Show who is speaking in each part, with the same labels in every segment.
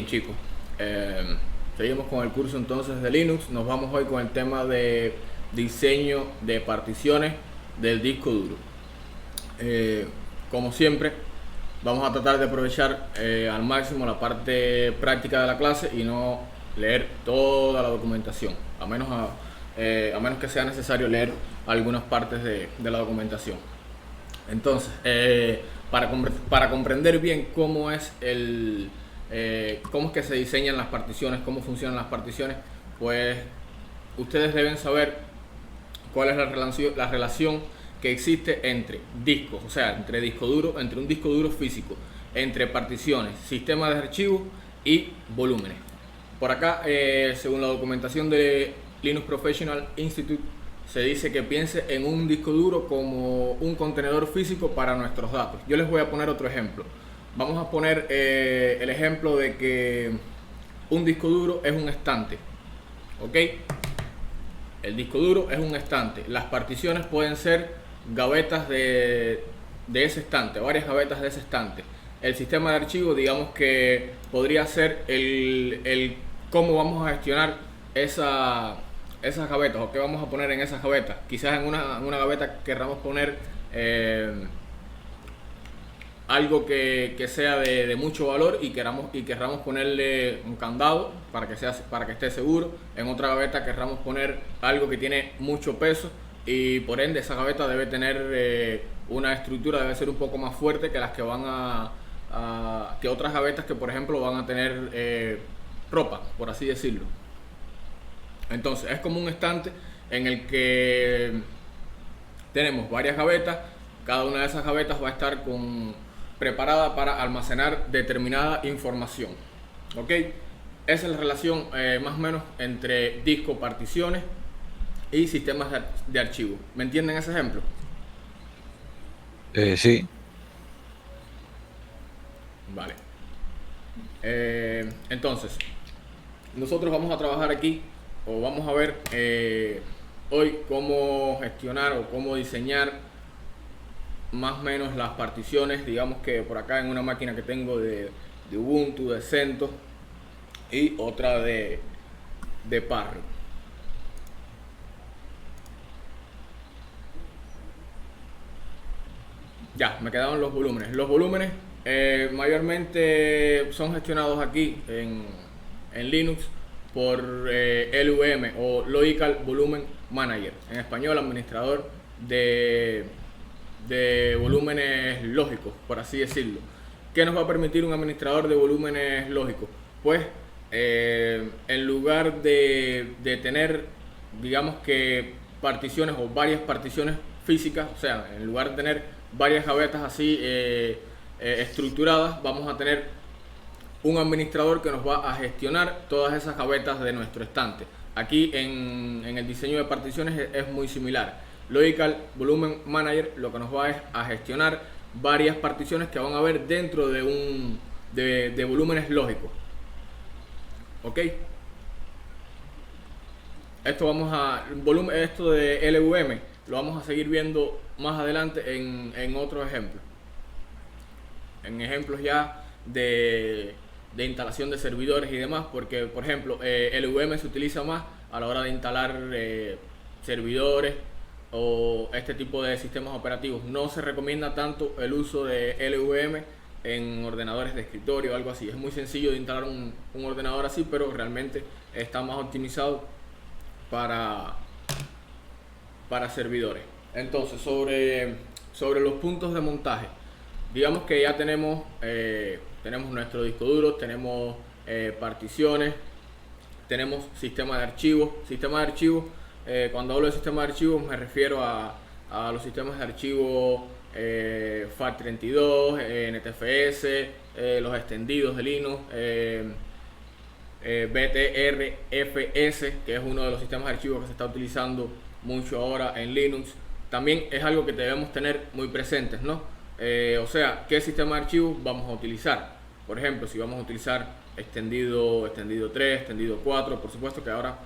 Speaker 1: chicos, seguimos con el curso entonces de Linux. Nos vamos hoy con el tema de diseño de particiones del disco duro. Como siempre, vamos a tratar de aprovechar al máximo la parte práctica de la clase y no leer toda la documentación, a menos que sea necesario leer algunas partes de la documentación. Entonces, para comprender bien cómo es cómo es que se diseñan las particiones, cómo funcionan las particiones, pues ustedes deben saber cuál es la relación que existe entre discos, o sea, entre un disco duro físico, entre particiones, sistemas de archivos y volúmenes. Por acá, según la documentación de Linux Professional Institute, se dice que piense en un disco duro como un contenedor físico para nuestros datos. Yo les voy a poner otro ejemplo. Vamos a poner el ejemplo de que un disco duro es un estante. ¿Ok? El disco duro es un estante. Las particiones pueden ser gavetas de ese estante, varias gavetas de ese estante. El sistema de archivos, digamos que podría ser el cómo vamos a gestionar esas gavetas o qué vamos a poner en esas gavetas. Quizás en una gaveta querramos poner algo que sea de mucho valor y querramos ponerle un candado para que esté seguro. En otra gaveta querramos poner algo que tiene mucho peso y por ende esa gaveta debe tener una estructura, debe ser un poco más fuerte que las que van que otras gavetas que por ejemplo van a tener ropa, por así decirlo. Entonces es como un estante en el que tenemos varias gavetas. Cada una de esas gavetas va a estar preparada para almacenar determinada información. ¿Ok? Esa es la relación más o menos entre disco, particiones y sistemas de archivo. ¿Me entienden ese ejemplo?
Speaker 2: Sí.
Speaker 1: Vale. Entonces, nosotros vamos a trabajar aquí o vamos a ver hoy cómo gestionar o cómo diseñar más o menos las particiones, digamos que por acá en una máquina que tengo de Ubuntu, de CentOS y otra de Parry. Ya, me quedaron los volúmenes. Los volúmenes mayormente son gestionados aquí en Linux por LVM o Logical Volume Manager, en español administrador de volúmenes lógicos, por así decirlo. ¿Qué nos va a permitir un administrador de volúmenes lógicos? Pues en lugar de tener, digamos que particiones o varias particiones físicas, o sea, en lugar de tener varias gavetas así estructuradas, vamos a tener un administrador que nos va a gestionar todas esas gavetas de nuestro estante. Aquí en el diseño de particiones es muy similar. Logical Volume Manager lo que nos va es a gestionar varias particiones que van a haber dentro de volúmenes lógicos. ¿Ok? Esto de LVM lo vamos a seguir viendo más adelante en otro ejemplo. En ejemplos ya de instalación de servidores y demás, porque por ejemplo LVM se utiliza más a la hora de instalar servidores o este tipo de sistemas operativos. No se recomienda tanto el uso de LVM en ordenadores de escritorio o algo así. Es muy sencillo de instalar un ordenador así, pero realmente está más optimizado para servidores. Entonces, sobre los puntos de montaje, digamos que ya tenemos nuestro disco duro, tenemos particiones, tenemos sistema de archivos. Cuando hablo de sistema de archivos me refiero a los sistemas de archivo FAT32, NTFS, los extendidos de Linux, BTRFS, que es uno de los sistemas de archivos que se está utilizando mucho ahora en Linux. También es algo que debemos tener muy presentes, ¿no? O sea, ¿qué sistema de archivos vamos a utilizar? Por ejemplo, si vamos a utilizar extendido 3, extendido 4, por supuesto que ahora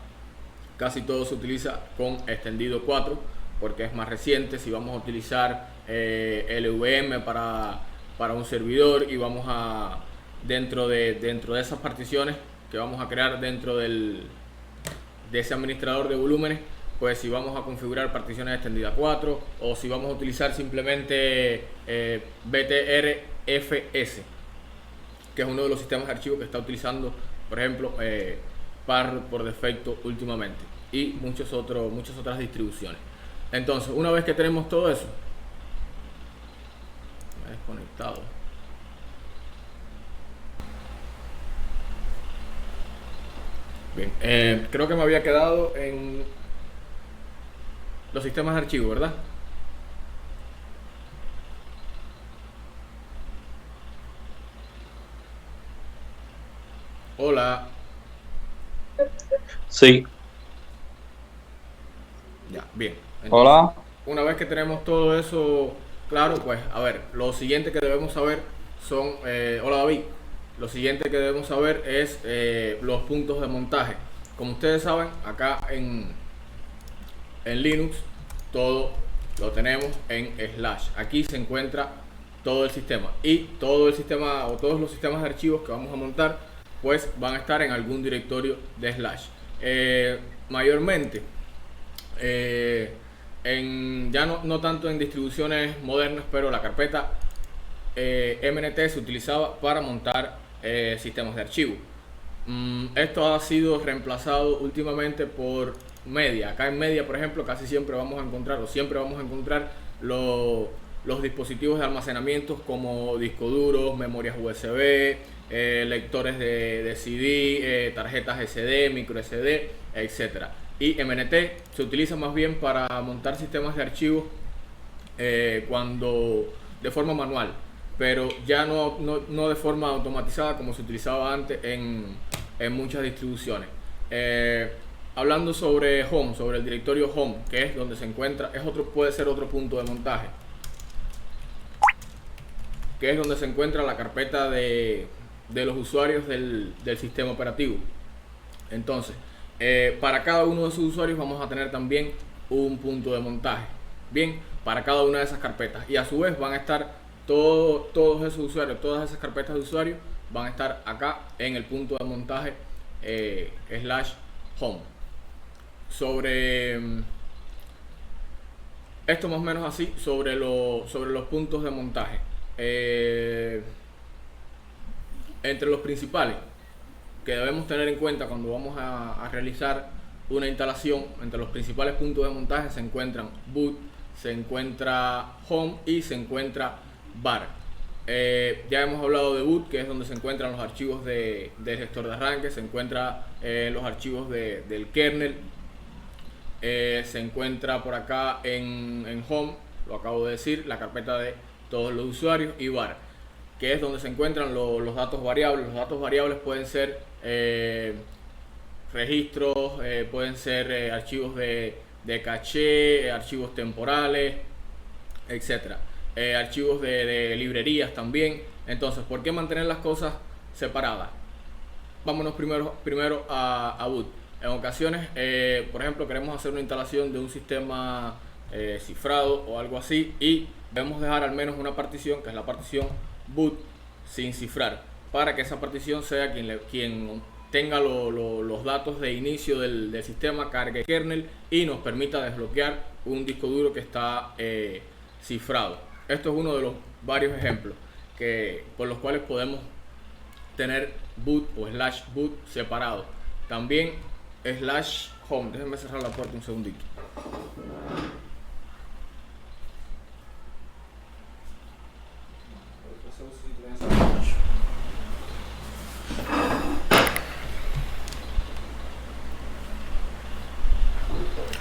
Speaker 1: casi todo se utiliza con extendido 4 porque es más reciente. Si vamos a utilizar LVM para un servidor y vamos a dentro de esas particiones que vamos a crear dentro de ese administrador de volúmenes, pues si vamos a configurar particiones extendidas 4 o si vamos a utilizar simplemente BTRFS, que es uno de los sistemas de archivos que está utilizando, por ejemplo, Parrot por defecto últimamente, y muchas otras distribuciones. Entonces, una vez que tenemos todo eso, me he desconectado. Bien, creo que me había quedado en los sistemas de archivo, ¿verdad? Hola.
Speaker 2: Sí.
Speaker 1: Ya, bien. Entonces,
Speaker 2: Hola.
Speaker 1: una vez que tenemos todo eso claro, pues a ver, lo siguiente que debemos saber son, hola David, lo siguiente que debemos saber es los puntos de montaje. Como ustedes saben, acá en Linux todo lo tenemos en slash. Aquí se encuentra todo el sistema, y todo el sistema o todos los sistemas de archivos que vamos a montar pues van a estar en algún directorio de slash. Mayormente ya no tanto en distribuciones modernas, pero la carpeta MNT se utilizaba para montar sistemas de archivo. Esto ha sido reemplazado últimamente por Media. Acá en Media, por ejemplo, casi siempre vamos a encontrar, o siempre vamos a encontrar los dispositivos de almacenamiento como discos duros, memorias USB, lectores de CD, tarjetas SD, micro SD, etcétera. Y MNT se utiliza más bien para montar sistemas de archivos cuando de forma manual, pero ya no de forma automatizada como se utilizaba antes en muchas distribuciones. Hablando sobre Home, sobre el directorio Home, que es donde se encuentra, puede ser otro punto de montaje, que es donde se encuentra la carpeta de los usuarios del sistema operativo. Entonces, para cada uno de esos usuarios vamos a tener también un punto de montaje, bien, para cada una de esas carpetas, y a su vez van a estar todos esos usuarios, todas esas carpetas de usuarios van a estar acá en el punto de montaje slash home. Sobre esto más o menos así, sobre los puntos de montaje. Entre los principales que debemos tener en cuenta cuando vamos a realizar una instalación, entre los principales puntos de montaje se encuentran boot, se encuentra home y se encuentra var. Ya hemos hablado de boot, que es donde se encuentran los archivos del gestor de arranque, se encuentran los archivos del kernel, se encuentra por acá en home, lo acabo de decir, la carpeta de todos los usuarios, y var, que es donde se encuentran los datos variables. Los datos variables pueden ser registros, pueden ser archivos de caché, archivos temporales, etcétera, archivos de librerías también. Entonces, ¿por qué mantener las cosas separadas? Vámonos primero a boot. En ocasiones, por ejemplo, queremos hacer una instalación de un sistema cifrado o algo así, y debemos dejar al menos una partición, que es la partición boot sin cifrar, para que esa partición sea quien tenga los datos de inicio del sistema, cargue kernel y nos permita desbloquear un disco duro que está cifrado. Esto es uno de los varios ejemplos por los cuales podemos tener boot o slash boot separado. También slash home. Déjenme cerrar la puerta un segundito.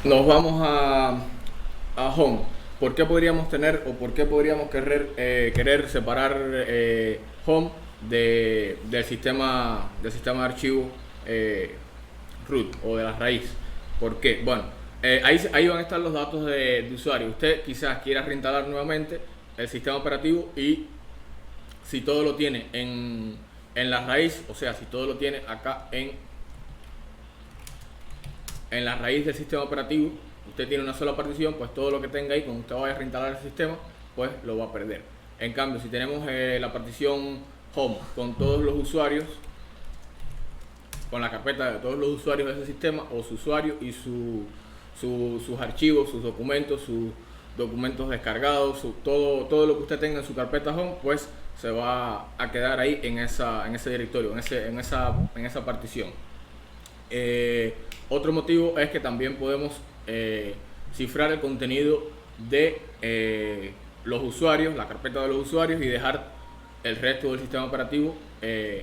Speaker 1: Nos vamos a home. ¿Por qué podríamos tener o por qué podríamos querer separar home del sistema de archivo root o de la raíz? ¿Por qué? Bueno, ahí van a estar los datos de usuario. Usted quizás quiera reinstalar nuevamente el sistema operativo, y si todo lo tiene en la raíz, o sea, si todo lo tiene acá en la raíz del sistema operativo, usted tiene una sola partición, pues todo lo que tenga ahí, cuando usted vaya a reinstalar el sistema, pues lo va a perder. En cambio, si tenemos la partición home con todos los usuarios, con la carpeta de todos los usuarios de ese sistema, o su usuario y sus archivos, sus documentos descargados, todo lo que usted tenga en su carpeta home, pues se va a quedar ahí en ese directorio, en esa partición. Otro motivo es que también podemos cifrar el contenido de los usuarios, la carpeta de los usuarios, y dejar el resto del sistema operativo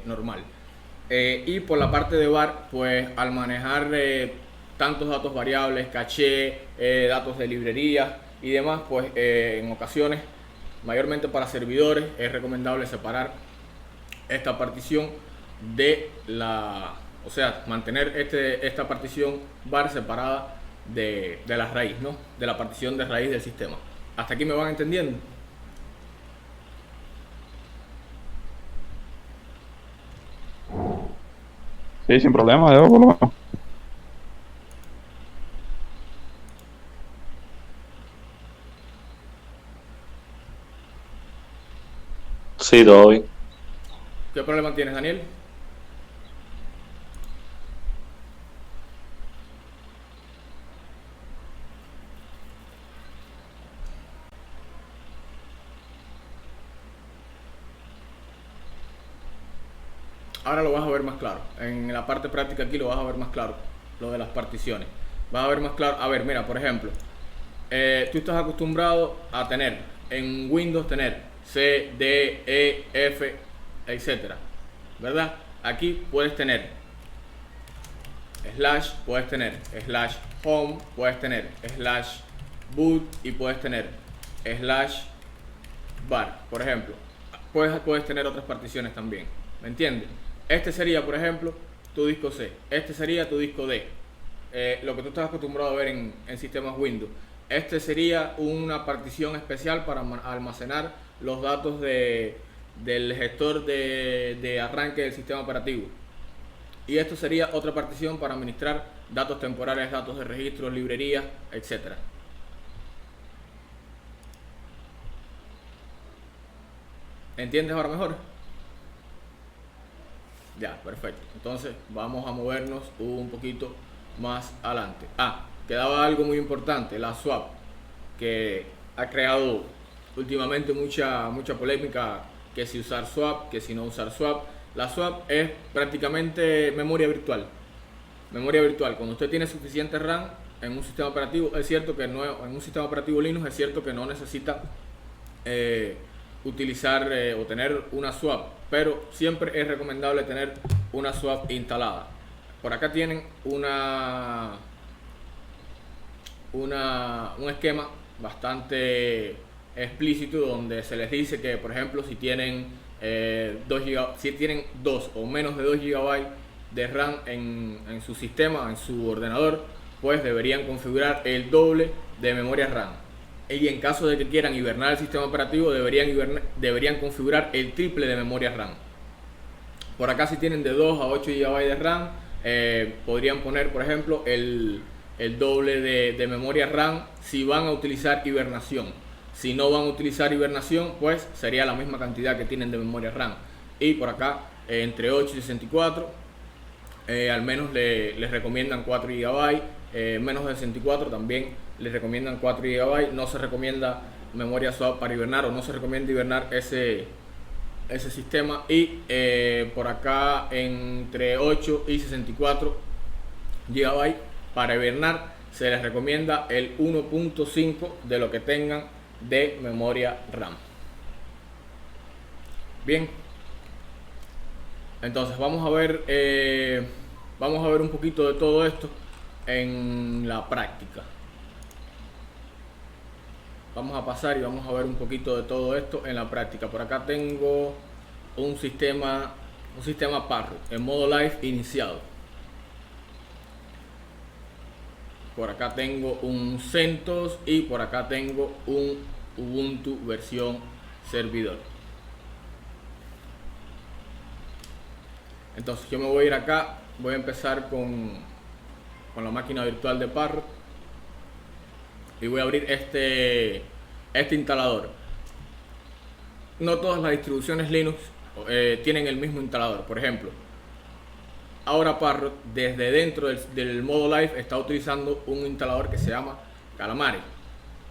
Speaker 1: normal. Y por la parte de var, pues al manejar tantos datos variables, caché, datos de librerías y demás, pues en ocasiones, mayormente para servidores, es recomendable separar esta partición o sea, mantener esta partición var separada de la raíz, ¿no? De la partición de raíz del sistema. ¿Hasta aquí me van entendiendo?
Speaker 2: Sí, sin problema, yo por lo menos.
Speaker 3: Sí, todo bien.
Speaker 1: ¿Qué problema tienes, Daniel? Ahora lo vas a ver más claro. En la parte práctica aquí lo vas a ver más claro, lo de las particiones. Vas a ver más claro. A ver, mira, por ejemplo, tú estás acostumbrado a tener en Windows tener C, D, E, F, etcétera, ¿verdad? Aquí puedes tener slash, puedes tener slash home, puedes tener slash boot y puedes tener slash var, por ejemplo. Puedes tener otras particiones también, ¿me entiendes? Este sería, por ejemplo, tu disco C. Este sería tu disco D. Lo que tú estás acostumbrado a ver en sistemas Windows. Este sería una partición especial para almacenar los datos del gestor de arranque del sistema operativo. Y esto sería otra partición para administrar datos temporales, datos de registros, librerías, etc. ¿Entiendes ahora mejor? Ya, perfecto. Entonces vamos a movernos un poquito más adelante. Quedaba algo muy importante, la swap, que ha creado últimamente mucha polémica, que si usar swap, que si no usar swap. La swap es prácticamente memoria virtual. Memoria virtual. Cuando usted tiene suficiente RAM en un sistema operativo, es cierto que no, en un sistema operativo Linux es cierto que no necesita utilizar o tener una swap, pero siempre es recomendable tener una swap instalada. Por acá tienen un esquema bastante explícito donde se les dice que, por ejemplo, si tienen 2 o menos de 2 GB de RAM en su sistema, en su ordenador, pues deberían configurar el doble de memoria RAM. Y en caso de que quieran hibernar el sistema operativo, deberían configurar el triple de memoria RAM. Por acá, si tienen de 2 a 8 GB de RAM, podrían poner, por ejemplo, el doble de memoria RAM si van a utilizar hibernación. Si no van a utilizar hibernación, pues sería la misma cantidad que tienen de memoria RAM. Y por acá, entre 8 y 64, al menos les recomiendan 4 GB. Menos de 64 también les recomiendan 4 GB. No se recomienda memoria swap para hibernar, o no se recomienda hibernar ese sistema. Y por acá, entre 8 y 64 GB para hibernar, se les recomienda el 1.5 de lo que tengan de memoria RAM. Bien, entonces vamos a ver un poquito de todo esto en la práctica. Vamos a pasar y vamos a ver un poquito de todo esto en la práctica. Por acá tengo un sistema Parrot en modo live iniciado. Por acá tengo un CentOS y por acá tengo un Ubuntu versión servidor. Entonces yo me voy a ir acá, voy a empezar con la máquina virtual de Parrot y voy a abrir este instalador. No todas las distribuciones Linux tienen el mismo instalador. Por ejemplo, ahora Parrot desde dentro del modo live está utilizando un instalador que se llama Calamares.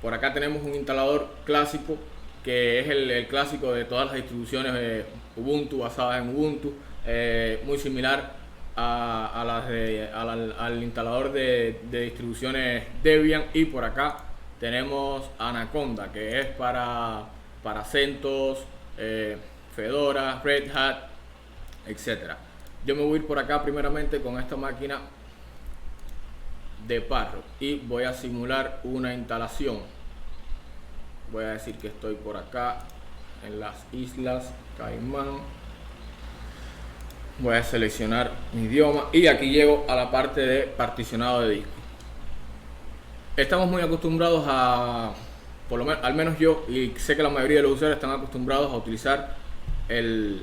Speaker 1: Por acá tenemos un instalador clásico que es el clásico de todas las distribuciones de Ubuntu, basadas en Ubuntu, muy similar al instalador de distribuciones Debian. Y por acá tenemos Anaconda, que es para CentOS, Fedora, Red Hat, etcétera. Yo me voy a ir por acá primeramente con esta máquina de Parrot y voy a simular una instalación. Voy a decir que estoy por acá en las Islas Caimán. Voy a seleccionar mi idioma y aquí llego a la parte de particionado de disco. Estamos muy acostumbrados a, por lo menos, al menos yo, y sé que la mayoría de los usuarios están acostumbrados a utilizar este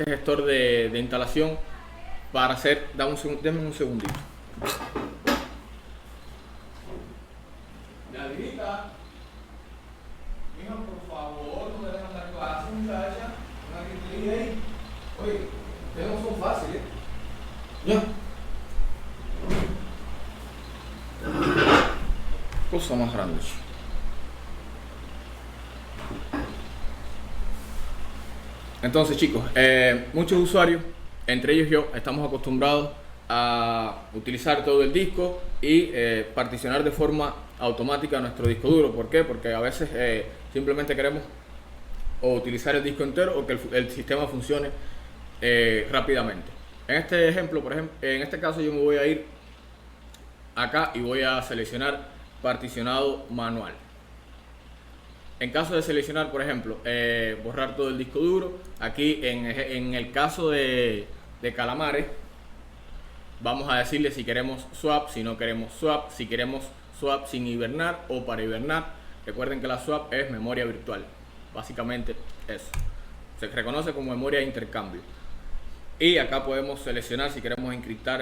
Speaker 1: gestor de instalación para hacer. Denme un segundito. Davidita, hija, por favor, no me dejan dar clase, muchacha. Una gritería ahí. Oye, ustedes no son fáciles. Ya. Cosa más grande. Entonces, chicos, muchos usuarios, entre ellos yo, estamos acostumbrados a utilizar todo el disco y particionar de forma automática nuestro disco duro. ¿Por qué? Porque a veces simplemente queremos o utilizar el disco entero o que el sistema funcione rápidamente. En este ejemplo, por ejemplo, en este caso yo me voy a ir acá y voy a seleccionar particionado manual. En caso de seleccionar, por ejemplo, borrar todo el disco duro, aquí en el caso de Calamares, vamos a decirle si queremos swap, si no queremos swap, si queremos swap sin hibernar o para hibernar. Recuerden que la swap es memoria virtual, básicamente eso. Se reconoce como memoria de intercambio. Y acá podemos seleccionar si queremos encriptar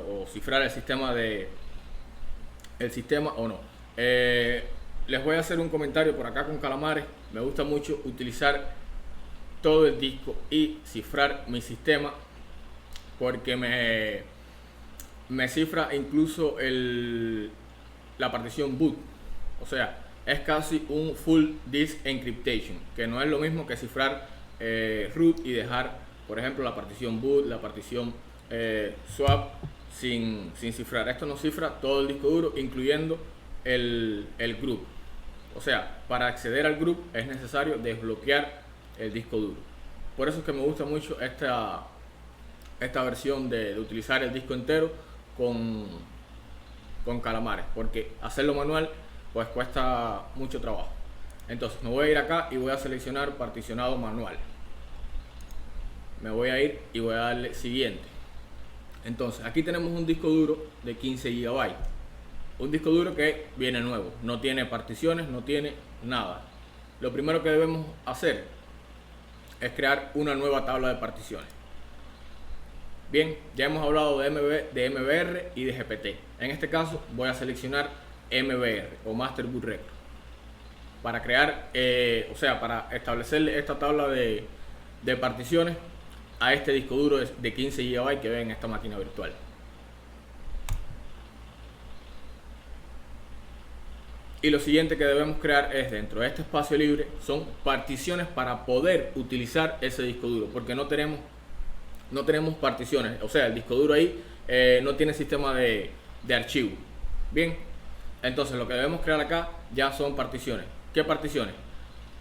Speaker 1: o cifrar el sistema o no. Les voy a hacer un comentario por acá con Calamares. Me gusta mucho utilizar todo el disco y cifrar mi sistema porque me cifra incluso la partición boot. O sea, es casi un full disk encryptation, que no es lo mismo que cifrar root y dejar, por ejemplo, la partición boot, la partición swap sin cifrar. Esto nos cifra todo el disco duro, incluyendo el group. O sea, para acceder al group es necesario desbloquear el disco duro. Por eso es que me gusta mucho esta versión de utilizar el disco entero con Calamares, porque hacerlo manual pues cuesta mucho trabajo. Entonces me voy a ir acá y voy a seleccionar particionado manual. Me voy a ir y voy a darle siguiente. Entonces aquí tenemos un disco duro de 15 GB. Un disco duro que viene nuevo, no tiene particiones, no tiene nada. Lo primero que debemos hacer es crear una nueva tabla de particiones. Bien, ya hemos hablado de MBR y de GPT. En este caso voy a seleccionar MBR o Master Boot Record para crear, para establecer esta tabla de particiones a este disco duro de 15 GB que ven en esta máquina virtual. Y lo siguiente que debemos crear es, dentro de este espacio libre, son particiones para poder utilizar ese disco duro, porque no tenemos particiones. O sea, el disco duro ahí no tiene sistema de archivo. Bien, entonces lo que debemos crear acá ya son particiones. ¿Qué particiones?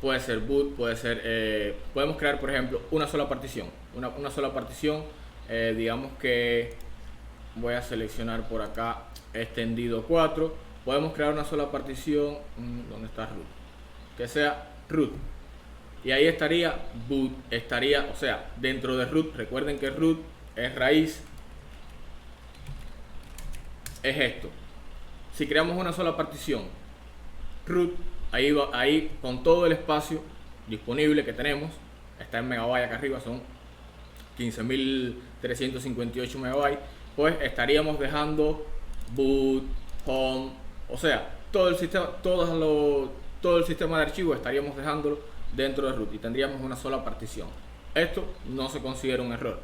Speaker 1: Puede ser boot, podemos crear, por ejemplo, una sola partición. Una sola partición, digamos que voy a seleccionar por acá extendido 4. Podemos crear una sola partición, ¿dónde está root? Que sea root. Y ahí estaría boot, o sea, dentro de root. Recuerden que root es raíz, es esto. Si creamos una sola partición, root, ahí con todo el espacio disponible que tenemos, está en megabyte acá arriba, son 15.358 megabytes, pues estaríamos dejando boot, home, o sea, todo el sistema de archivos estaríamos dejándolo dentro de root y tendríamos una sola partición. Esto no se considera un error.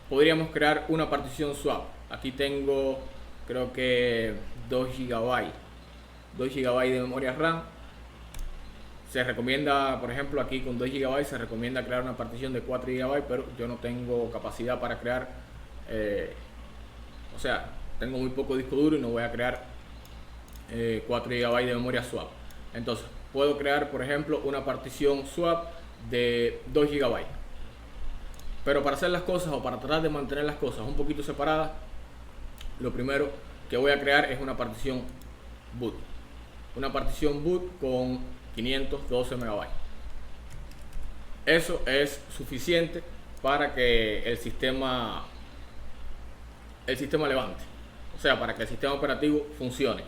Speaker 1: Podríamos crear una partición swap. Aquí tengo, creo que 2 GB de memoria RAM. Se recomienda, por ejemplo, aquí con 2 GB se recomienda crear una partición de 4 GB, pero yo no tengo capacidad para crear, o sea, tengo muy poco disco duro y no voy a crear 4 GB de memoria swap. Entonces, puedo crear, por ejemplo, una partición swap de 2 GB. Pero para hacer las cosas o para tratar de mantener las cosas un poquito separadas, lo primero que voy a crear es una partición boot. Una partición boot con 512 MB. Eso es suficiente para que el sistema levante. O sea, para que el sistema operativo funcione.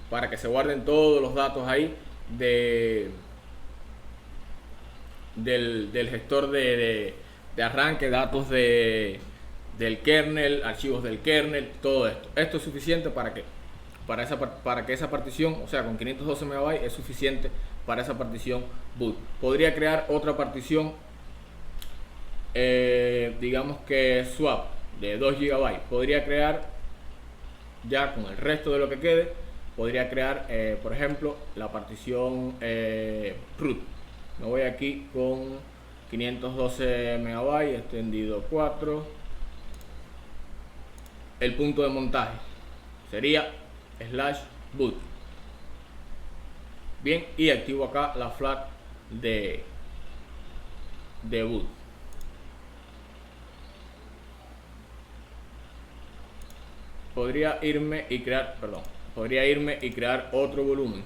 Speaker 1: Para que se guarden todos los datos ahí del gestor de arranque, datos del kernel, archivos del kernel, todo esto. Esto es suficiente para que esa partición, o sea, con 512 MB es suficiente para esa partición boot. Podría crear otra partición, digamos que swap de 2 GB. Podría crear, ya con el resto de lo que quede, podría crear, por ejemplo, la partición root. Me voy aquí con 512 MB, extendido 4. El punto de montaje sería /boot. Bien, y activo acá la flag de boot. Podría irme y crear otro volumen.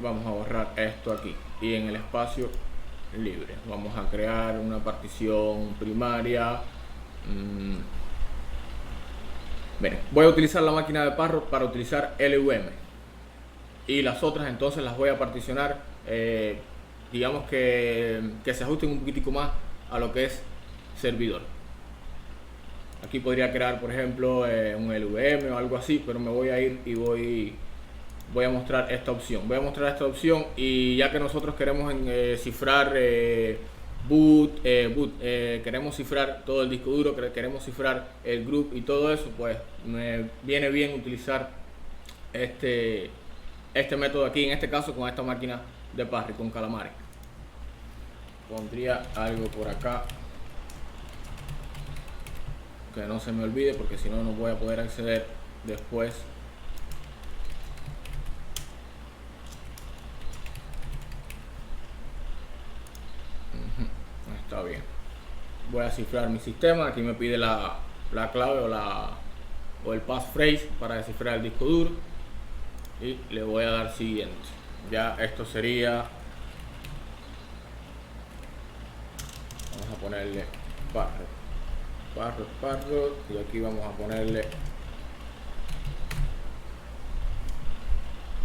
Speaker 1: Vamos a borrar esto aquí y en el espacio libre vamos a crear una partición primaria. Bien, voy a utilizar la máquina de Parrot para utilizar LVM y las otras entonces las voy a particionar, digamos que se ajusten un poquitico más a lo que es servidor. Aquí podría crear, por ejemplo, un LVM o algo así, pero me voy a ir y voy a mostrar esta opción. Y ya que nosotros queremos cifrar boot, queremos cifrar todo el disco duro, queremos cifrar el group y todo eso, pues me viene bien utilizar este método aquí, en este caso con esta máquina de Parrot, con Calamares. Pondría algo por acá que no se me olvide, porque si no, no voy a poder acceder después. Está bien. Voy a cifrar mi sistema. Aquí me pide la clave o el passphrase para descifrar el disco duro. Y le voy a dar siguiente. Ya esto sería. Vamos a ponerle Parrot. Y aquí vamos a ponerle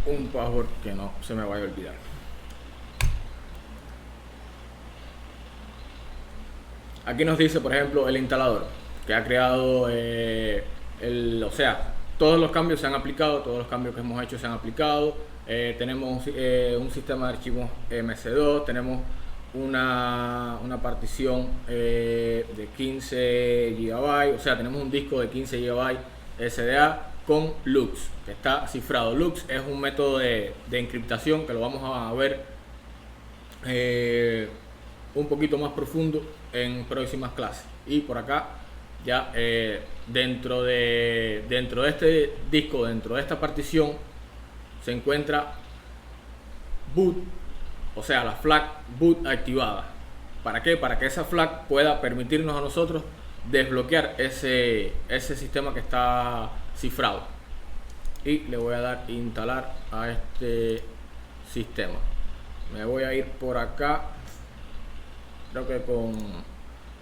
Speaker 1: un password que no se me vaya a olvidar. Aquí nos dice, por ejemplo, el instalador que ha creado, o sea, todos los cambios se han aplicado, todos los cambios que hemos hecho se han aplicado. Tenemos un sistema de archivos MC2, tenemos una partición de 15 GB, o sea, tenemos un disco de 15 GB SDA con LUKS, que está cifrado. LUKS es un método de encriptación que lo vamos a ver un poquito más profundo en próximas clases. Y por acá ya dentro de este disco, dentro de esta partición, se encuentra boot, o sea, la flag boot activada. ¿Para qué? Para que esa flag pueda permitirnos a nosotros desbloquear ese sistema que está cifrado. Y le voy a dar instalar a este sistema. Me voy a ir por acá, creo que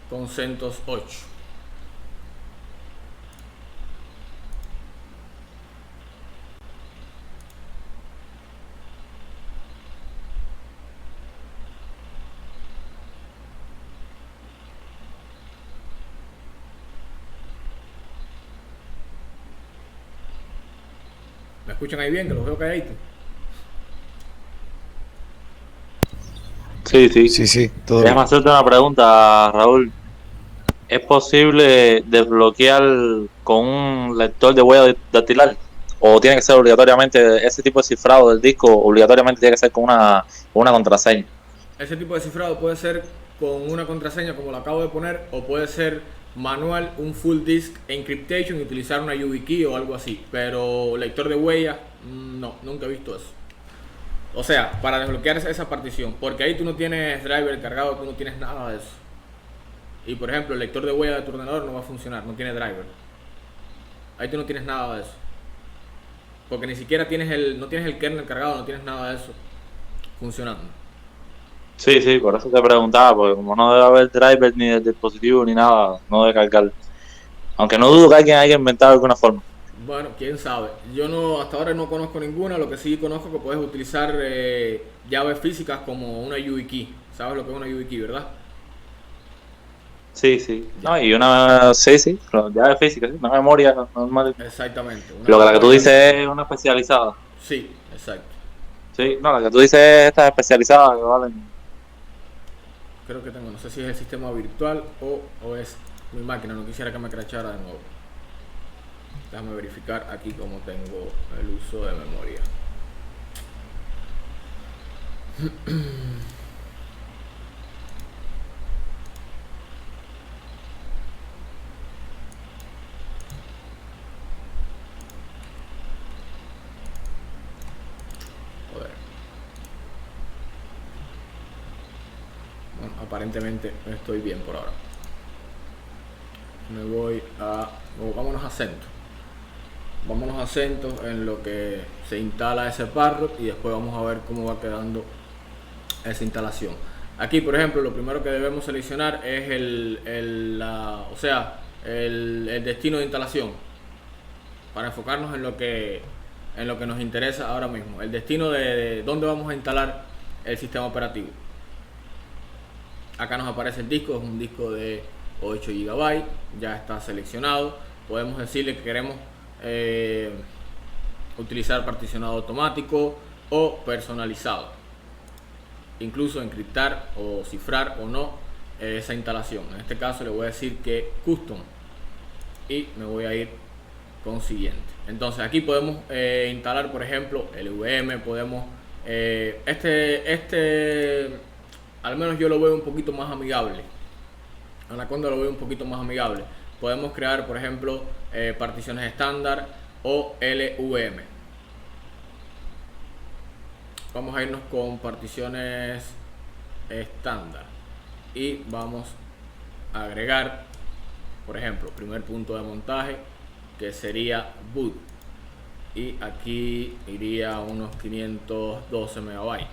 Speaker 1: con CentOS 8. escuchan ahí bien? Que los veo calladitos.
Speaker 3: Sí, sí.
Speaker 4: Sí, sí, todo
Speaker 3: Déjame
Speaker 4: bien.
Speaker 3: hacerte una pregunta, Raúl. ¿Es posible desbloquear con un lector de huella dactilar? ¿O tiene que ser obligatoriamente ese tipo de cifrado del disco? Obligatoriamente tiene que ser con una contraseña.
Speaker 1: Ese tipo de cifrado puede ser con una contraseña como lo acabo de poner, o puede ser manual, un full disk encryptation y utilizar una YubiKey o algo así. Pero lector de huella, no, nunca he visto eso. O sea, para desbloquear esa partición, porque ahí tú no tienes driver cargado, tú no tienes nada de eso. Y por ejemplo, el lector de huella de tu ordenador no va a funcionar, no tiene driver. Ahí tú no tienes nada de eso. Porque ni siquiera no tienes el kernel cargado, no tienes nada de eso funcionando.
Speaker 3: Sí, sí, por eso te preguntaba, porque como no debe haber driver ni del dispositivo ni nada, no debe cargar. Aunque no dudo que alguien haya inventado alguna forma.
Speaker 1: Bueno, quién sabe. Yo no, hasta ahora no conozco ninguna. Lo que sí conozco es que puedes utilizar llaves físicas como una YubiKey. ¿Sabes lo que es una YubiKey, verdad?
Speaker 3: Sí, sí.
Speaker 1: Ya.
Speaker 3: No, y una, sí, sí, pero ya de física, sí, una memoria normal.
Speaker 1: Exactamente.
Speaker 3: Lo que la que tú
Speaker 1: memoria-
Speaker 3: dices es una especializada.
Speaker 1: Sí, exacto.
Speaker 3: Sí, no, la que tú dices es esta especializada que valen.
Speaker 1: Creo que tengo, no sé si es el sistema virtual o es mi máquina. No quisiera que me crachara de nuevo. Déjame verificar aquí cómo tengo el uso de memoria. Joder. Bueno, aparentemente estoy bien por ahora. Me voy a... vámonos a CentOS. Vámonos a CentOS en lo que se instala ese parrot y después vamos a ver cómo va quedando esa instalación. Aquí, por ejemplo, lo primero que debemos seleccionar es el destino de instalación para enfocarnos en lo que nos interesa ahora mismo. El destino de dónde vamos a instalar el sistema operativo. Acá nos aparece el disco, es un disco de 8 GB, ya está seleccionado. Podemos decirle que queremos utilizar particionado automático o personalizado, incluso encriptar o cifrar o no esa instalación. En este caso le voy a decir que custom y me voy a ir con siguiente. Entonces aquí podemos instalar, por ejemplo, el VM. Podemos al menos yo lo veo un poquito más amigable. Anaconda lo veo un poquito más amigable. Podemos crear, por ejemplo, particiones estándar o LVM. Vamos a irnos con particiones estándar y vamos a agregar, por ejemplo, primer punto de montaje, que sería boot, y aquí iría a unos 512 megabytes.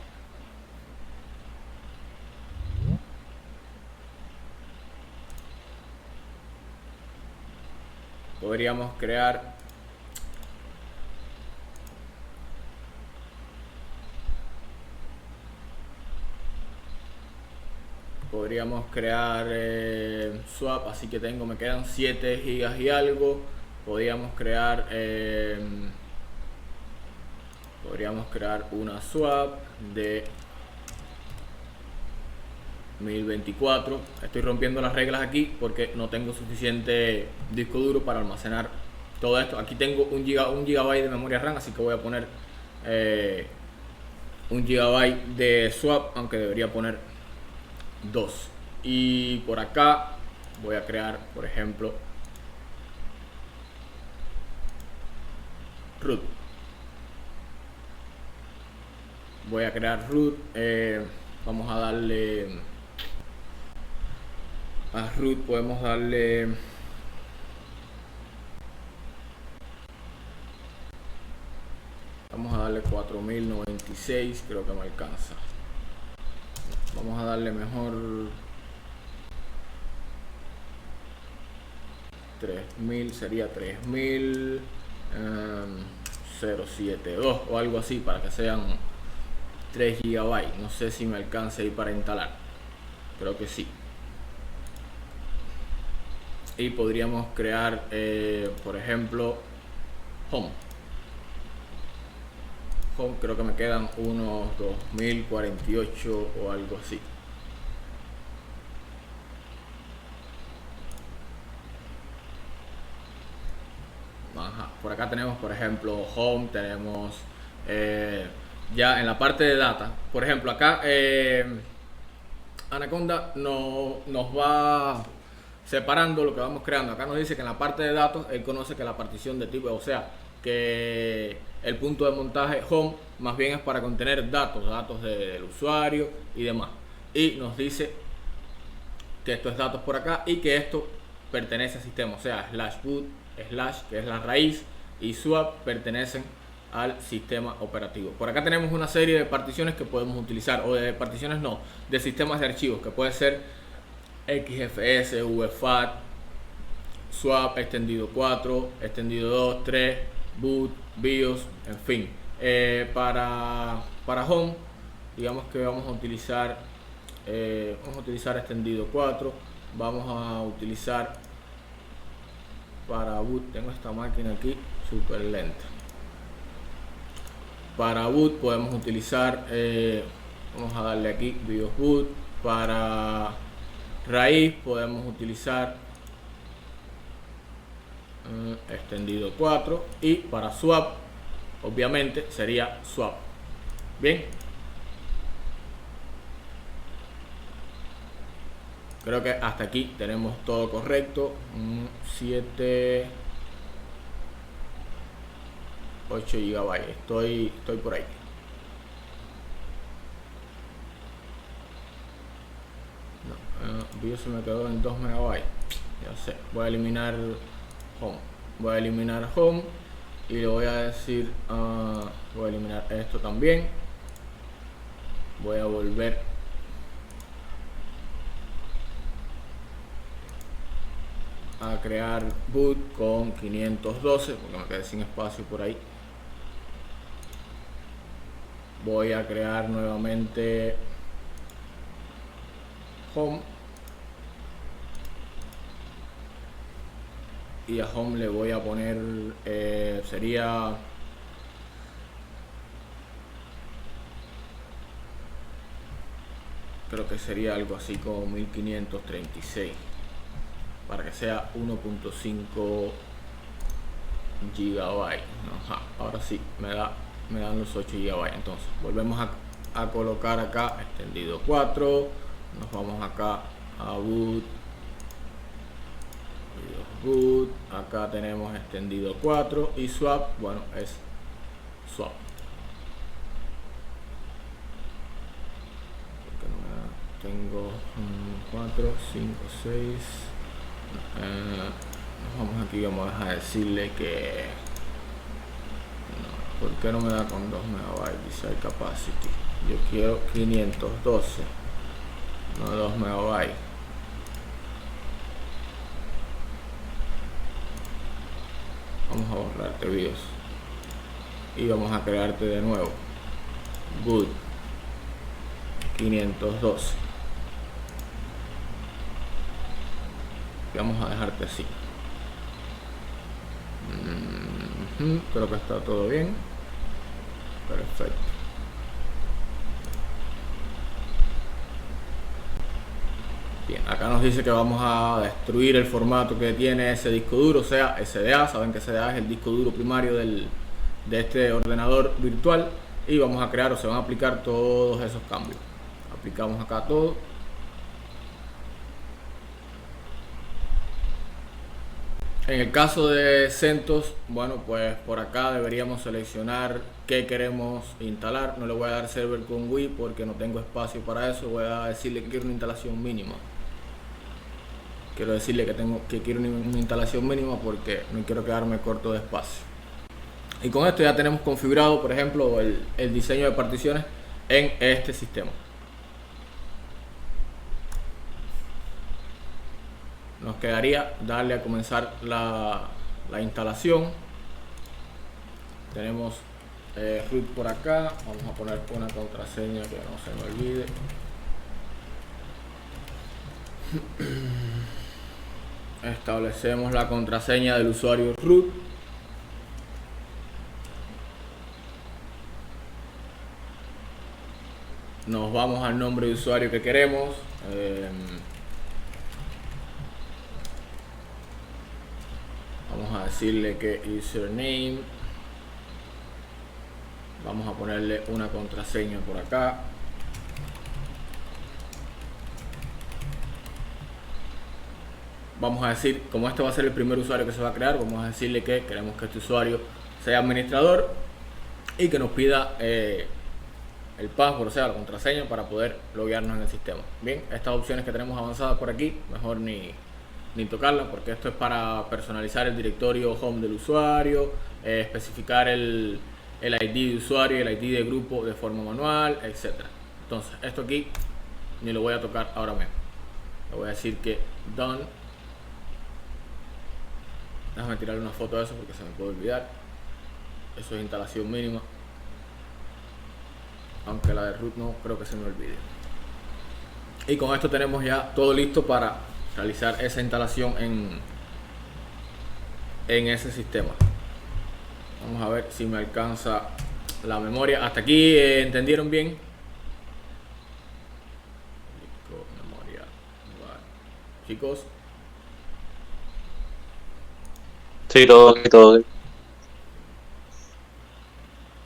Speaker 1: Podríamos crear swap, así que me quedan 7 gigas y algo. Podríamos crear una swap de 1024. Estoy rompiendo las reglas aquí porque no tengo suficiente disco duro para almacenar todo esto. Aquí tengo un gigabyte de memoria RAM, así que voy a poner 1 gigabyte de swap, aunque debería poner 2. Y por acá voy a crear, por ejemplo, root. Voy a crear root. Vamos a darle a root, podemos darle vamos a darle 4096, creo que me alcanza. Vamos a darle mejor 3000, sería 3072 o algo así, para que sean 3 GB. No sé si me alcance ahí para instalar, creo que sí. Y podríamos crear por ejemplo home. home creo que me quedan unos 2048 o algo así. Ajá. Por acá tenemos, por ejemplo, home, tenemos ya en la parte de data, por ejemplo, acá Anaconda nos va separando lo que vamos creando. Acá nos dice que en la parte de datos él conoce que la partición de tipo, o sea, que el punto de montaje home más bien es para contener datos del usuario y demás. Y nos dice que esto es datos por acá y que esto pertenece al sistema, o sea, slash boot, slash, que es la raíz, y swap pertenecen al sistema operativo. Por acá tenemos una serie de particiones que podemos utilizar, o de particiones no, de sistemas de archivos, que puede ser XFS, UEFAT, swap, extendido 4, extendido 2, 3, boot, BIOS, en fin. Para home, digamos que vamos a utilizar extendido 4, vamos a utilizar para boot, tengo esta máquina aquí súper lenta. Para boot podemos utilizar, vamos a darle aquí BIOS boot. Para raíz podemos utilizar extendido 4, y para swap obviamente sería swap. Bien, creo que hasta aquí tenemos todo correcto. 7, 8 GB, estoy por ahí. BIOS se me quedó en 2 MB. Ya sé, voy a eliminar home, y le voy a decir, voy a eliminar esto también. Voy a volver a crear boot con 512 porque me quedé sin espacio por ahí. Voy a crear nuevamente home, y a home le voy a poner sería creo que sería algo así como 1536 para que sea 1.5 GB. Ajá, ahora sí me dan los 8 GB. Entonces volvemos a colocar acá extendido 4, nos vamos acá a boot, acá tenemos extendido 4, y swap, bueno, es swap. Porque no me da, tengo 4, 5, 6. Nos vamos aquí, vamos a decirle que no, ¿por qué no me da con 2 MB? Dice capacity, yo quiero 512, no 2 MB. Vamos a borrarte BIOS y vamos a crearte de nuevo boot 512, y vamos a dejarte así. Creo que está todo bien. Perfecto. Bien, acá nos dice que vamos a destruir el formato que tiene ese disco duro, o sea, SDA. Saben que SDA es el disco duro primario de este ordenador virtual, y vamos a crear, o se van a aplicar todos esos cambios. Aplicamos acá todo. En el caso de CentOS, bueno, pues por acá deberíamos seleccionar qué queremos instalar. No le voy a dar server con Wii porque no tengo espacio para eso. Voy a decirle que quiero una instalación mínima. Quiero decirle que quiero una instalación mínima porque no quiero quedarme corto de espacio. Y con esto ya tenemos configurado, por ejemplo, el diseño de particiones en este sistema. Nos quedaría darle a comenzar la instalación. Tenemos root por acá. Vamos a poner una contraseña que no se me olvide. Establecemos la contraseña del usuario root. nos vamos al nombre de usuario que queremos. Vamos a decirle que username. Vamos a ponerle una contraseña por acá. Vamos a decir, como este va a ser el primer usuario que se va a crear, vamos a decirle que queremos que este usuario sea administrador y que nos pida el password, o sea, la contraseña para poder loguearnos en el sistema. Bien, estas opciones que tenemos avanzadas por aquí, mejor ni tocarlas, porque esto es para personalizar el directorio home del usuario, especificar el ID de usuario y el ID de grupo de forma manual, etc. Entonces, esto aquí ni lo voy a tocar ahora mismo. Le voy a decir que done. Déjame tirarle una foto de eso porque se me puede olvidar. Eso es instalación mínima. Aunque la de root no creo que se me olvide. Y con esto tenemos ya todo listo para realizar esa instalación en ese sistema. Vamos a ver si me alcanza la memoria. Hasta aquí, ¿entendieron bien? Memoria. Vale. Chicos.
Speaker 3: Sí, todo bien, todo bien.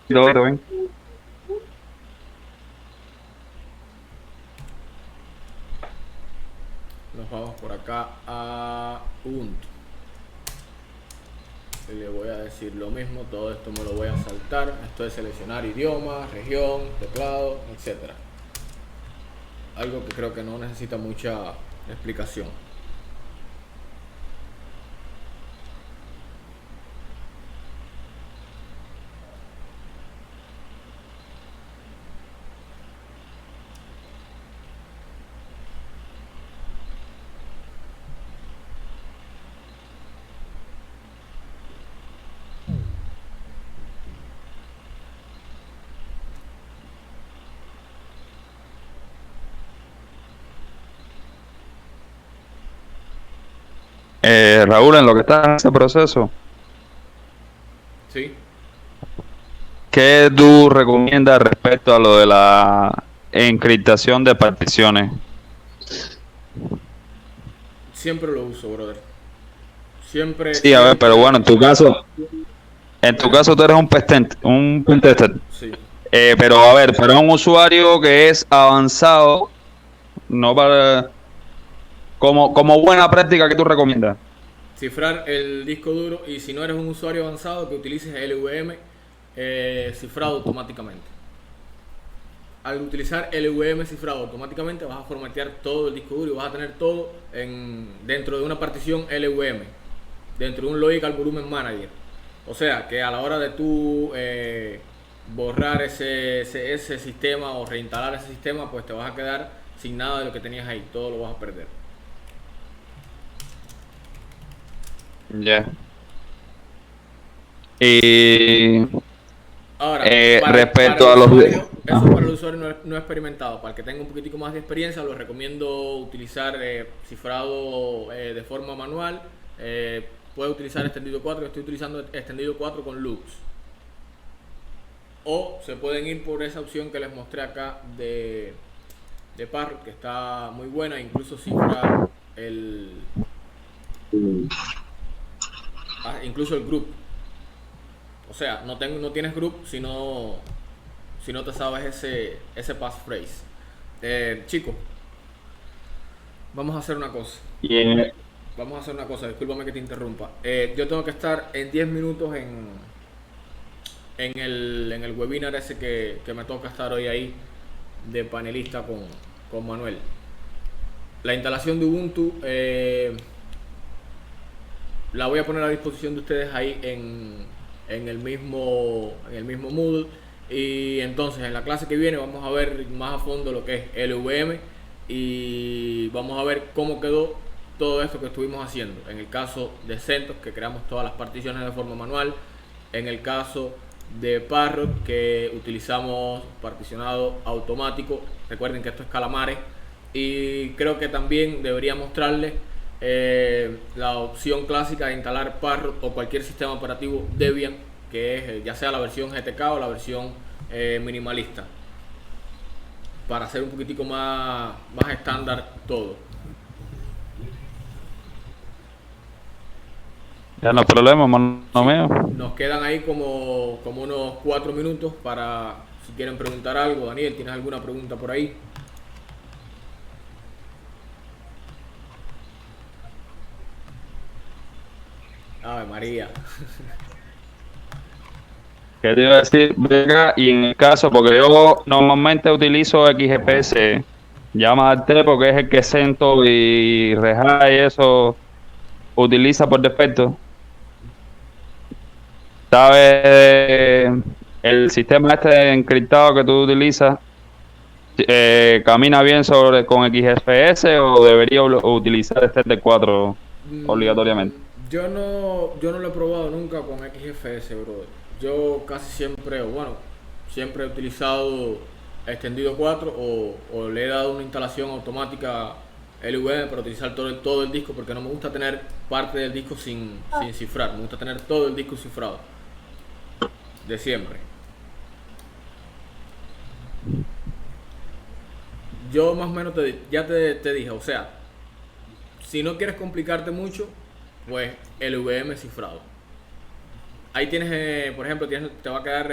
Speaker 2: Todo bien.
Speaker 1: Nos vamos por acá a Ubuntu. Y le voy a decir lo mismo, todo esto me lo voy a saltar. Esto es seleccionar idioma, región, teclado, etc. Algo que creo que no necesita mucha explicación.
Speaker 2: Raúl, en lo que está en ese proceso,
Speaker 1: ¿Sí?
Speaker 2: ¿qué tú recomiendas respecto a lo de la encriptación de particiones?
Speaker 1: Siempre lo uso, brother. Siempre.
Speaker 2: Sí, a ver, pero bueno, en tu caso tú eres un pentester.
Speaker 1: Sí.
Speaker 2: Pero a ver, para un usuario que es avanzado, no para como buena práctica, ¿qué tú recomiendas?
Speaker 1: Cifrar el disco duro, y si no eres un usuario avanzado, que utilices LVM cifrado automáticamente. Al utilizar LVM cifrado automáticamente vas a formatear todo el disco duro y vas a tener todo dentro de una partición LVM, dentro de un Logical Volume Manager. O sea que a la hora de tú borrar ese sistema o reinstalar ese sistema, pues te vas a quedar sin nada de lo que tenías ahí, todo lo vas a perder.
Speaker 2: Ya. Y
Speaker 1: Ahora,
Speaker 2: respecto
Speaker 1: para
Speaker 2: a los
Speaker 1: usuario, eso para el usuario no experimentado. Para el que tenga un poquitico más de experiencia, lo recomiendo utilizar cifrado de forma manual. Puede utilizar extendido 4. Yo estoy utilizando extendido 4 con Lux. O se pueden ir por esa opción que les mostré acá de Parrot, que está muy buena. Incluso cifra incluso el group. O sea, no tienes group si no te sabes ese passphrase. Chicos, vamos a hacer una cosa.
Speaker 2: Yeah.
Speaker 1: Vamos a hacer una cosa, discúlpame que te interrumpa. Yo tengo que estar en 10 minutos en el webinar ese que me toca estar hoy ahí de panelista con Manuel. La instalación de Ubuntu la voy a poner a disposición de ustedes ahí en el mismo Moodle. Y entonces en la clase que viene vamos a ver más a fondo lo que es LVM y vamos a ver cómo quedó todo esto que estuvimos haciendo. En el caso de CentOS, que creamos todas las particiones de forma manual. En el caso de Parrot, que utilizamos particionado automático. Recuerden que esto es Calamares. Y creo que también debería mostrarles la opción clásica de instalar Parrot o cualquier sistema operativo Debian, que es ya sea la versión GTK o la versión minimalista. para hacer un poquitico más estándar todo.
Speaker 2: Ya no hay problema, hermano mío.
Speaker 1: Nos quedan ahí como unos 4 minutos para si quieren preguntar algo. Daniel, ¿tienes alguna pregunta por ahí? Ave María.
Speaker 2: ¿Qué te iba a decir? Venga, y en el caso, porque yo normalmente utilizo XGPS, llama al T porque es el que Cento y Reja y eso utiliza por defecto. ¿Sabes? El sistema este encriptado que tú utilizas, ¿camina bien con XGPS o debería utilizar este T4 obligatoriamente?
Speaker 1: Yo no lo he probado nunca con XFS, bro. Yo casi siempre, bueno, siempre he utilizado extendido 4 o le he dado una instalación automática LVM para utilizar todo el disco, porque no me gusta tener parte del disco sin cifrar. Me gusta tener todo el disco cifrado. De siempre. Yo más o menos ya te dije, o sea, si no quieres complicarte mucho, pues el VM cifrado. Ahí tienes, por ejemplo, te va a quedar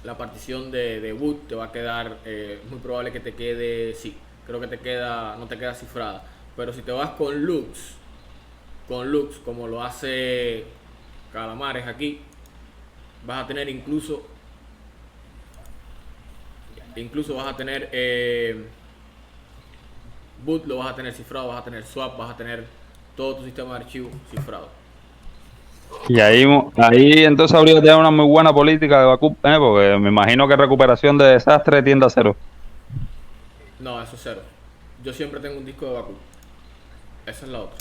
Speaker 1: la partición de boot, te va a quedar, es muy probable que te quede, sí, creo que no te queda cifrada. Pero si te vas con Lux, como lo hace Calamares aquí, vas a tener incluso vas a tener boot, lo vas a tener cifrado, vas a tener swap, vas a tener todo tu sistema de archivos cifrado.
Speaker 2: Y ahí entonces habría que tener una muy buena política de backup, porque me imagino que recuperación de desastre tiende a cero.
Speaker 1: No, eso es cero. Yo siempre tengo un disco de backup. Esa es la otra.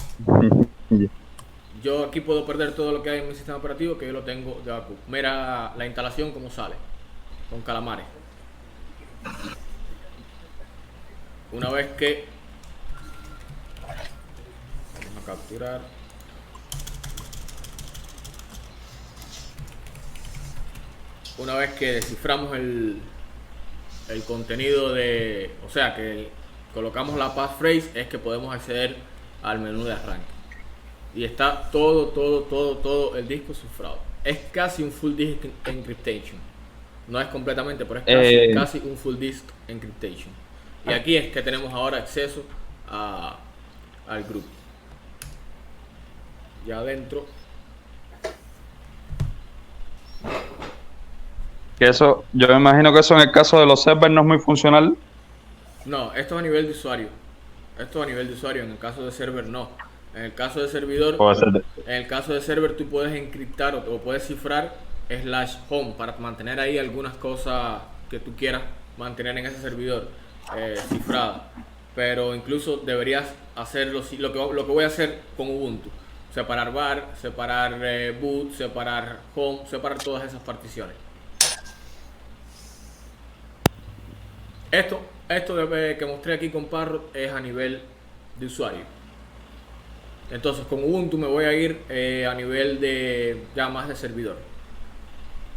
Speaker 1: Yo aquí puedo perder todo lo que hay en mi sistema operativo, que yo lo tengo de backup. Mira la instalación cómo sale con Calamares. Una vez que vamos a capturar, una vez que desciframos el contenido o sea, que colocamos la passphrase, es que podemos acceder al menú de arranque y está todo el disco cifrado. Es casi un full disk encryptation. No es completamente, pero es casi un full disk encryptation. Y aquí es que tenemos ahora acceso al grupo. Ya adentro.
Speaker 2: Que eso, yo me imagino que eso en el caso de los servers no es muy funcional.
Speaker 1: No, esto es a nivel de usuario. En el caso de server no. En el caso de servidor, en el caso de server tú puedes encriptar o puedes cifrar /home para mantener ahí algunas cosas que tú quieras mantener en ese servidor cifradas. Pero incluso deberías hacerlo, lo que voy a hacer con Ubuntu. Separar var, separar boot, separar home, separar todas esas particiones. Esto que mostré aquí con Parrot es a nivel de usuario. Entonces con Ubuntu me voy a ir a nivel de ya más de servidor,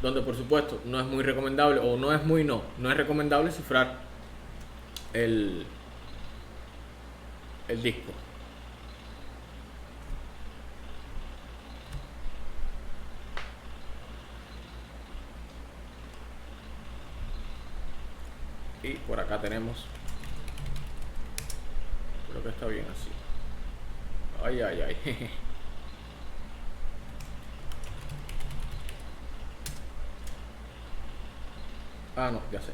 Speaker 1: donde por supuesto no es muy recomendable, o no es recomendable cifrar el disco. Y por acá tenemos, creo que está bien así. Ay. Ah, no, ya sé.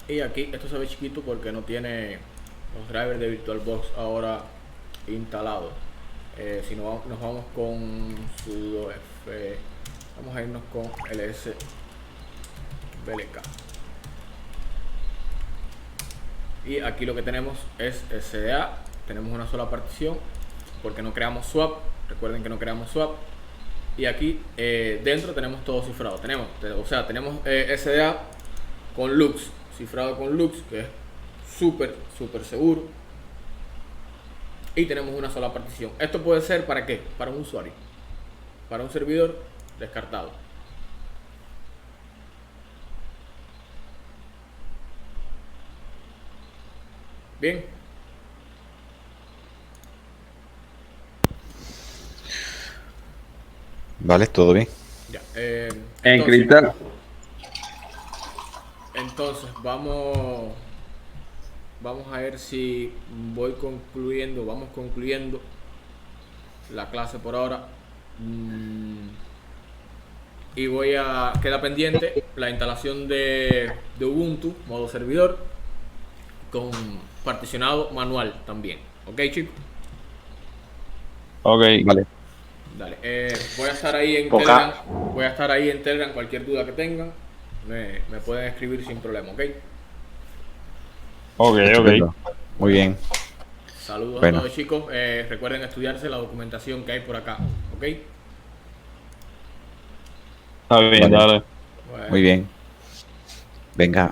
Speaker 1: Y aquí esto se ve chiquito porque no tiene los drivers de VirtualBox ahora instalados. Si no, nos vamos con sudo f, vamos a irnos con ls blk. Y aquí lo que tenemos es SDA, tenemos una sola partición porque no creamos swap. Recuerden que no creamos swap. y aquí dentro tenemos todo cifrado. Tenemos SDA con Lux, cifrado con Lux, que es súper seguro. Y tenemos una sola partición. Esto puede ser ¿para qué? Para un usuario, para un servidor descartado. Bien.
Speaker 4: Vale, todo bien.
Speaker 1: Ya.
Speaker 2: Encriptar.
Speaker 1: Entonces vamos a ver si vamos concluyendo la clase por ahora. Y queda pendiente la instalación de Ubuntu, modo servidor, con particionado manual también. ¿Ok, chicos?
Speaker 2: Ok.
Speaker 4: Vale.
Speaker 1: Dale. Voy a estar ahí en
Speaker 3: Poca.
Speaker 1: Telegram. Voy a estar ahí en Telegram. Cualquier duda que tengan, me pueden escribir sin problema, ¿ok?
Speaker 2: Ok.
Speaker 4: Estupendo. Muy bien.
Speaker 1: Saludos
Speaker 4: Bueno.
Speaker 1: a todos, chicos. Recuerden estudiarse la documentación que hay por acá, ¿ok?
Speaker 2: Está bien,
Speaker 4: Vale.
Speaker 2: dale.
Speaker 1: Bueno.
Speaker 4: Muy bien. Venga.